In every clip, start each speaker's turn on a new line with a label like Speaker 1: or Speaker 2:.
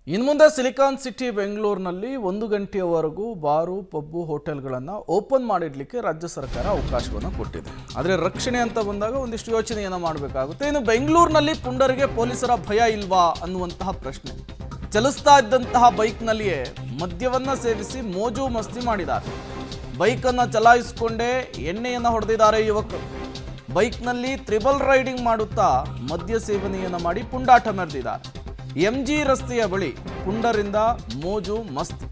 Speaker 1: ಇನ್ನು ಮುಂದೆ silicon city ಬೆಂಗಳೂರಿನಲ್ಲಿ 1 ಗಂಟೆಯವರೆಗೂ ಬಾರು ಪಬ್ಬು ಹೋಟೆಲ್ಗಳನ್ನು ಓಪನ್ ಮಾಡಿಡಲಿಕ್ಕೆ ರಾಜ್ಯ ಸರ್ಕಾರ ಅವಕಾಶವನ್ನು ಕೊಟ್ಟಿದೆ. ಆದರೆ ರಕ್ಷಣೆ ಅಂತ ಬಂದಾಗ ಒಂದಿಷ್ಟು ಯೋಚನೆಯನ್ನು ಮಾಡಬೇಕಾಗುತ್ತೆ. ಇನ್ನು ಬೆಂಗಳೂರಿನಲ್ಲಿ ಪುಂಡರಿಗೆ ಪೊಲೀಸರ ಭಯ ಇಲ್ವಾ ಅನ್ನುವಂತಹ ಪ್ರಶ್ನೆ. ಚಲಿಸ್ತಾ ಇದ್ದಂತಹ ಬೈಕ್ನಲ್ಲಿಯೇ ಮದ್ಯವನ್ನು ಸೇವಿಸಿ ಮೋಜು ಮಸ್ತಿ ಮಾಡಿದ್ದಾರೆ. ಬೈಕನ್ನು ಚಲಾಯಿಸಿಕೊಂಡೇ ಎಣ್ಣೆಯನ್ನು ಹೊಡೆದಿದ್ದಾರೆ ಯುವಕರು. ಬೈಕ್ನಲ್ಲಿ ತ್ರಿಬಲ್ ರೈಡಿಂಗ್ ಮಾಡುತ್ತಾ ಮದ್ಯ ಸೇವನೆಯನ್ನು ಮಾಡಿ ಪುಂಡಾಟ ಮೆರೆದಿದ್ದಾರೆ. MG ರಸ್ತೆಯ ಬಳಿ ಪುಂಡರಿಂದ ಮೋಜು ಮಸ್ತಿ,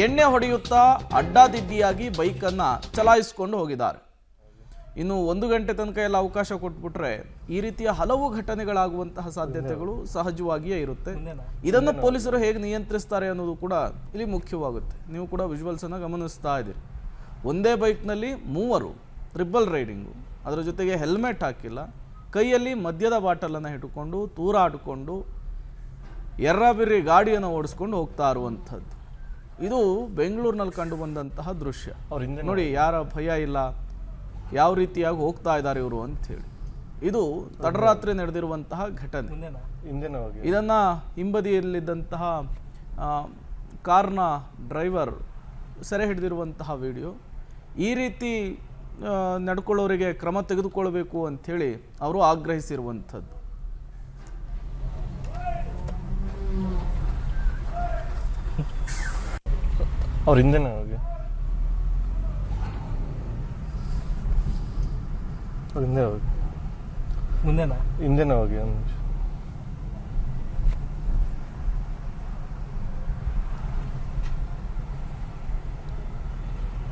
Speaker 1: ಎಣ್ಣೆ ಹೊಡೆಯುತ್ತಾ ಅಡ್ಡಾದಿಡ್ಡಿಯಾಗಿ ಬೈಕನ್ನು ಚಲಾಯಿಸಿಕೊಂಡು ಹೋಗಿದ್ದಾರೆ. ಇನ್ನು 1 ಗಂಟೆ ತನಕ ಎಲ್ಲ ಅವಕಾಶ ಕೊಟ್ಬಿಟ್ರೆ ಈ ರೀತಿಯ ಹಲವು ಘಟನೆಗಳಾಗುವಂತಹ ಸಾಧ್ಯತೆಗಳು ಸಹಜವಾಗಿಯೇ ಇರುತ್ತೆ. ಇದನ್ನು ಪೊಲೀಸರು ಹೇಗೆ ನಿಯಂತ್ರಿಸ್ತಾರೆ ಅನ್ನೋದು ಕೂಡ ಇಲ್ಲಿ ಮುಖ್ಯವಾಗುತ್ತೆ. ನೀವು ಕೂಡ ವಿಜುವಲ್ಸನ್ನು ಗಮನಿಸ್ತಾ ಇದ್ದೀರಿ. ಒಂದೇ ಬೈಕ್ನಲ್ಲಿ 3 ಟ್ರಿಬಲ್ ರೈಡಿಂಗು, ಅದರ ಜೊತೆಗೆ ಹೆಲ್ಮೆಟ್ ಹಾಕಿಲ್ಲ, ಕೈಯಲ್ಲಿ ಮದ್ಯದ ಬಾಟಲನ್ನು ಇಟ್ಟುಕೊಂಡು ತೂರಾಡಿಕೊಂಡು ಎರ್ರಾಬಿರ್ರಿ ಗಾಡಿಯನ್ನು ಓಡಿಸ್ಕೊಂಡು ಹೋಗ್ತಾ ಇರುವಂಥದ್ದು. ಇದು ಬೆಂಗಳೂರಿನಲ್ಲಿ ಕಂಡು ಬಂದಂತಹ ದೃಶ್ಯ. ನೋಡಿ, ಯಾರ ಭಯ ಇಲ್ಲ, ಯಾವ ರೀತಿಯಾಗಿ ಹೋಗ್ತಾ ಇದ್ದಾರೆ ಇವರು ಅಂಥೇಳಿ. ಇದು ತಡರಾತ್ರಿ ನಡೆದಿರುವಂತಹ ಘಟನೆ. ಇದನ್ನು ಹಿಂಬದಿಯಲ್ಲಿದ್ದಂತಹ ಕಾರ್ನ ಡ್ರೈವರ್ ಸೆರೆ ಹಿಡಿದಿರುವಂತಹ ವಿಡಿಯೋ. ಈ ರೀತಿ ನಡ್ಕೊಳ್ಳೋರಿಗೆ ಕ್ರಮ ತೆಗೆದುಕೊಳ್ಬೇಕು ಅಂಥೇಳಿ ಅವರು ಆಗ್ರಹಿಸಿರುವಂಥದ್ದು.
Speaker 2: ಅವ್ರ ಹಿಂದೆನೇ ಹೋಗಿ ಹಿಂದೆ ಹೋಗಿ ಹಿಂದೆನೇ ಹೋಗಿ ಒಂದು ನಿಮಿಷ.